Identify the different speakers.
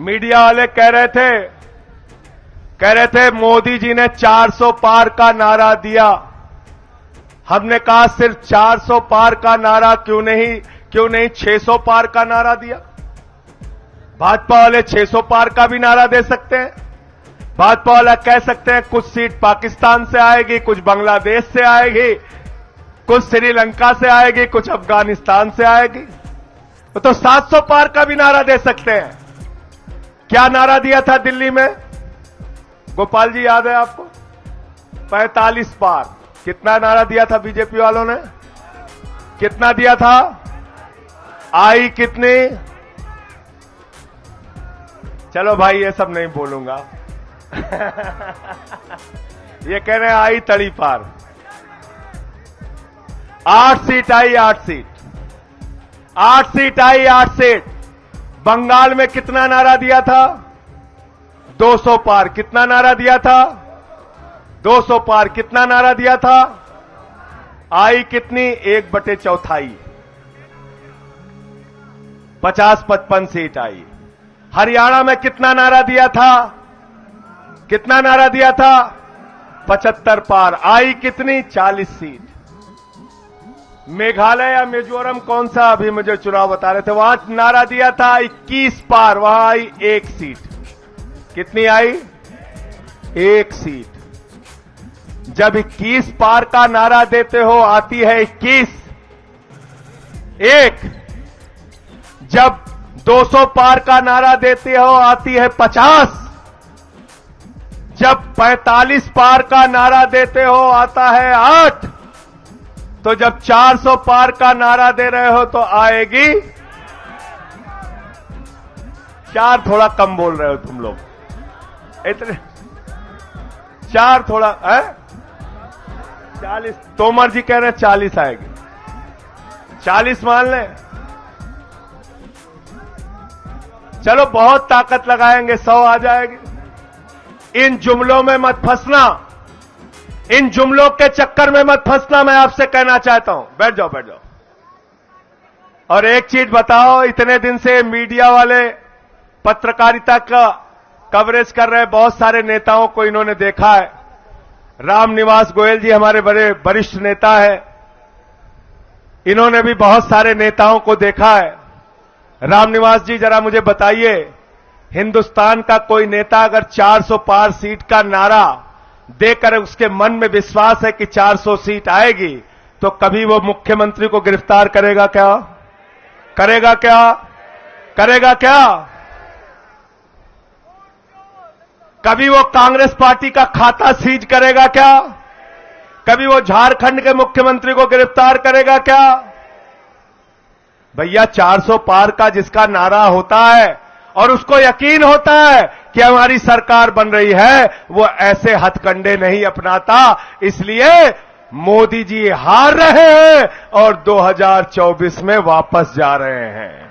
Speaker 1: Media वाले कह रहे थे मोदी जी ने 400 पार का नारा दिया। हमने कहा सिर्फ 400 पार का नारा क्यों नहीं 600 पार का नारा दिया। भाजपा वाले 600 पार का भी नारा दे सकते हैं। भाजपा वाला कह सकते हैं कुछ सीट पाकिस्तान से आएगी, कुछ बांग्लादेश से आएगी, कुछ श्रीलंका से आएगी, कुछ अफगानिस्तान से आएगी। तो 700 पार का भी नारा दे सकते हैं। क्या नारा दिया था दिल्ली में, गोपाल जी याद है आपको? 45 पार। कितना नारा दिया था बीजेपी वालों ने? कितना दिया था? आई कितनी? चलो भाई ये सब नहीं बोलूंगा। ये कह रहे हैं आई तड़ी पार। 8 सीट आई, 8 सीट। 8 सीट आई, 8 सीट। बंगाल में कितना नारा दिया था? 200 पार। कितना नारा दिया था? 200 पार। कितना नारा दिया था? आई कितनी? 1/4। 50-55 सीट आई। हरियाणा में कितना नारा दिया था? कितना नारा दिया था? 75 पार। आई कितनी? 40 सीट। मेघालय या मिजोरम कौन सा अभी मुझे चुनाव बता रहे थे, वहां नारा दिया था 21 पार, वहां आई 1 सीट। कितनी आई? 1 सीट। जब 21 पार का नारा देते हो आती है 21। 1। जब 200 पार का नारा देते हो आती है 50। जब 45 पार का नारा देते हो आता है 8। तो जब 400 पार का नारा दे रहे हो तो आएगी 4। थोड़ा कम बोल रहे हो तुम लोग इतने। 4 थोड़ा है 40। तोमर जी कह रहे हैं 40 आएगी। 40 मान लें। चलो बहुत ताकत लगाएंगे, 100 आ जाएगी। इन जुमलों में मत फंसना, इन जुमलों के चक्कर में मत फंसना, मैं आपसे कहना चाहता हूं। बैठ जाओ, बैठ जाओ। और एक चीज बताओ, इतने दिन से मीडिया वाले पत्रकारिता का कवरेज कर रहे बहुत सारे नेताओं को इन्होंने देखा है। रामनिवास गोयल जी हमारे बड़े वरिष्ठ नेता हैं, इन्होंने भी बहुत सारे नेताओं को देखा है। रामनिवास जी जरा मुझे बताइए, हिंदुस्तान का कोई नेता अगर 400 पार सीट का नारा देकर उसके मन में विश्वास है कि 400 सीट आएगी, तो कभी वो मुख्यमंत्री को गिरफ्तार करेगा क्या? करेगा क्या? करेगा क्या? कभी वो कांग्रेस पार्टी का खाता सीज करेगा क्या? कभी वो झारखंड के मुख्यमंत्री को गिरफ्तार करेगा क्या? भैया 400 पार का जिसका नारा होता है और उसको यकीन होता है कि हमारी सरकार बन रही है, वो ऐसे हथकंडे नहीं अपनाता। इसलिए मोदी जी हार रहे हैं और 2024 में वापस जा रहे हैं।